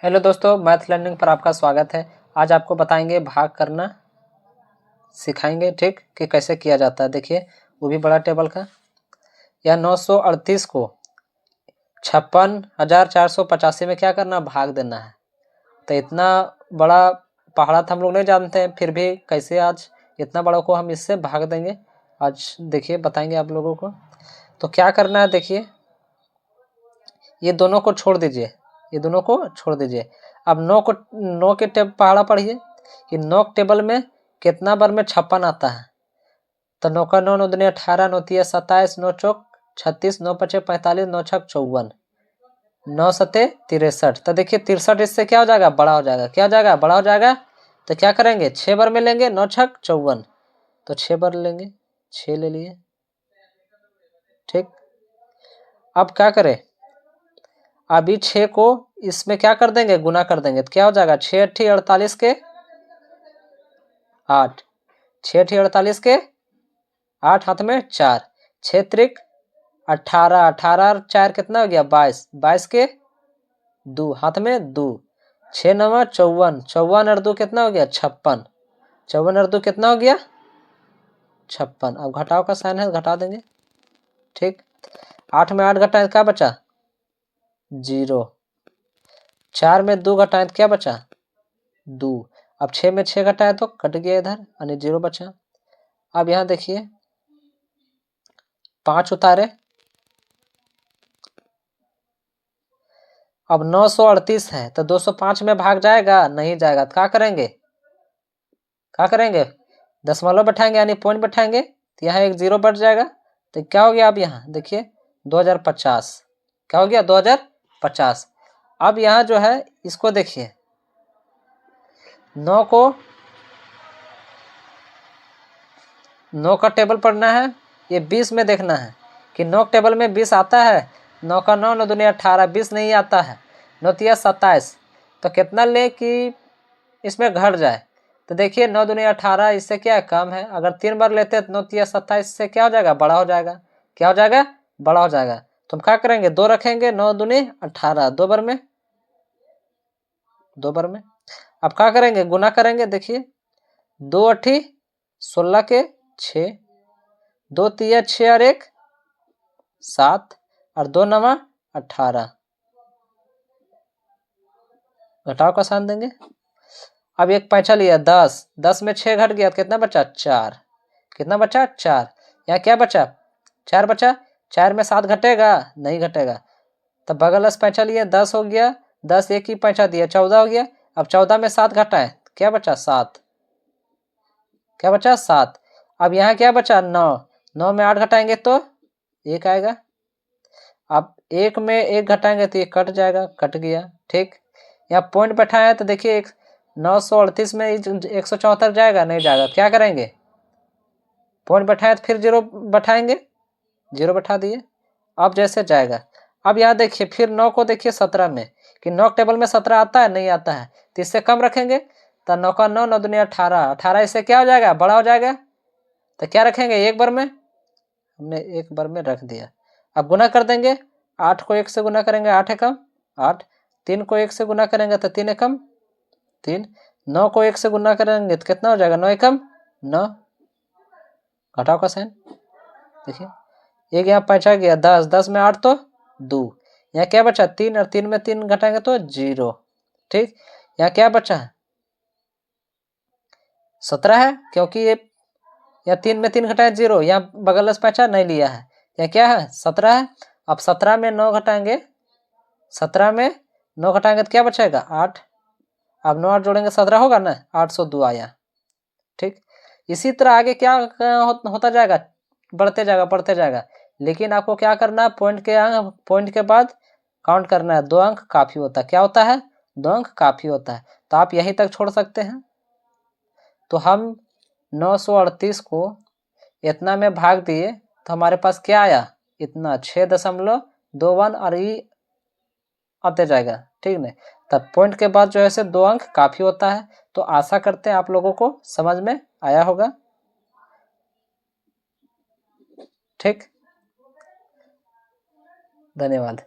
Hello दोस्तों, math learning पर आपका स्वागत है। आज आपको बताएंगे भाग करना सिखाएंगे, ठीक, कि कैसे किया जाता है। देखिए, वो भी बड़ा टेबल का। यह 938 को 56,485 में क्या करना, भाग देना है। तो इतना बड़ा पहाड़ा था, हम लोग नहीं जानते हैं, फिर भी कैसे आज इतना बड़ा को हम इससे भाग देंगे। आज देखिए बताएंगे आप लोगों को। तो क्या करना है, देखिए, ये दोनों को छोड़ दीजिए, ये दोनों को छोड़ दीजिए। अब 9 के पहाड़ा पढ़िए कि 9 टेबल में कितना बार में 56 आता है। तो 9 का 9, 9 दूनी 18, 9 तिया 27, 9 चौक 36, 9 पचे 45, 9 छक 54, 9 सते 63। तो देखिए 63 इससे क्या हो जाएगा, बड़ा हो जाएगा। क्या हो जाएगा, बड़ा हो जाएगा। तो क्या करेंगे, 6 बार में लेंगे, 9 छक 54, तो 6 बार लेंगे, 6 ले लिए, ठीक। अब क्या करें, अभी 6 को इसमें क्या कर देंगे, गुना कर देंगे। तो क्या हो जाएगा, 6 अट्ठी 48 के 8, 6 अट्ठी 48 के 8, हाथ में 4, 6 त्रिक 18, 18 और 4 कितना हो गया, 22, 22 के 2, हाथ में 2, 6 9 54, 54 और 2 कितना हो गया, 56, 54 और 2 कितना हो गया, 56। अब घटाव का साइन है, घटा देंगे, ठीक। 8 में 8 घटाए क्या बचा, 0। 4 में 2 घटाए क्या बचा, 2। अब 6 में 6 घटाए तो कट गया इधर, यानी 0 बचा। अब यहाँ देखिए 5 उतारे, अब 938 है तो 205 में भाग जाएगा, नहीं जाएगा। तो क्या करेंगे, क्या करेंगे, दशमलव बैठाएंगे, यानी पॉइंट बैठाएंगे, तो यहाँ एक 0 बढ़ जाएगा। तो क्या हो गया, अब यहाँ देखिए 2050, क्या हो गया, 2050। अब यहाँ जो है इसको देखिए, 9 को 9 का टेबल पढ़ना है, ये 20 में देखना है कि 9 टेबल में 20 आता है। 9 का 9, 9 दूनी 18, 20 नहीं आता है। 9 तिया 27, तो कितना ले कि इसमें घट जाए। तो देखिए 9 दूनी 18, इससे क्या है, कम है। अगर 3 बार लेते हैं तो 9 तिया 27 से क्या हो जाएगा, बड़ा हो जाएगा। क्या हो जाएगा, बड़ा हो जाएगा। तो हम क्या करेंगे, 2 रखेंगे, 9 दूनी 18, 2 बार में, 2 बार में। अब क्या करेंगे, गुना करेंगे। देखिए 2 अट्ठी 16 के 6, 2 तिया 6 और 1 7, और 2 नवा 18, घटाव का साइन देंगे। अब एक पैंचा लिया 10, 10 में 6 घट गया तो कितना बचा, 4। कितना बचा, 4। यहाँ क्या बचा, 4 बचा। 4 में 7 घटेगा, नहीं घटेगा। तब बगल से पैंचा लिया, 10 हो गया, 10 एक ही पैंचा दिया, 14 हो गया। अब 14 में 7 घटाए, क्या बचा, 7। क्या बचा, 7। अब यहाँ क्या बचा, 9, 9 में 8 घटाएंगे तो 1 आएगा। अब 1 में 1 घटाएंगे तो ये कट जाएगा, कट गया, ठीक। यहाँ पॉइंट बैठाया तो देखिए 938 में 174 जाएगा, नहीं जाएगा। क्या करेंगे, पॉइंट बैठाए तो फिर 0 बैठाएंगे, 0 बैठा दिए, अब जैसे जाएगा। अब यहाँ देखिए फिर 9 को देखिए 17 में, कि 9 टेबल में 17 आता है, नहीं आता है, तो इससे कम रखेंगे। तो 9 का 9, 9 दूनी 18, 18 इससे क्या हो जाएगा, बड़ा हो जाएगा। तो क्या रखेंगे, एक बार में, हमने एक बार में रख दिया। अब गुना कर देंगे, 8 को 1 से गुना करेंगे, 8 एकम 8, 3 को 1 से गुना करेंगे तो 3 एकम 3, 9 को 1 से गुना करेंगे तो कितना हो जाएगा, 9 एकम 9, घटाव का साइन। देखिए एक यहाँ पैंचा गया 10, 10 में 8 तो 2, यहाँ क्या बचा, 3, और 3 में 3 घटाएंगे तो 0, ठीक। यहाँ क्या बचा है, 17 है, क्योंकि ये यहाँ 3 में 3 घटाए 0, यहाँ बगल से पैंचा नहीं लिया है। यहाँ क्या है, 17 है। अब 17 में 9 घटाएंगे, 17 में 9 घटाएंगे तो क्या बचेगा, 8। अब 9 8 जोड़ेंगे 17 होगा ना, 802 आया, ठीक। इसी तरह आगे क्या होता जाएगा, बढ़ते जाएगा, बढ़ते जाएगा। लेकिन आपको क्या करना है, पॉइंट के बाद काउंट करना है। 2 अंक काफी होता है। क्या होता है, 2 अंक काफी होता है। तो आप यहीं तक छोड़ सकते हैं। तो हम 938 को इतना में भाग दिए तो हमारे पास क्या आया, इतना 6.21, और ये आते जाएगा, ठीक नहीं। तब पॉइंट के बाद जो है से 2 अंक काफी होता है। तो आशा करते हैं आप लोगों को समझ में आया होगा, ठीक। धन्यवाद।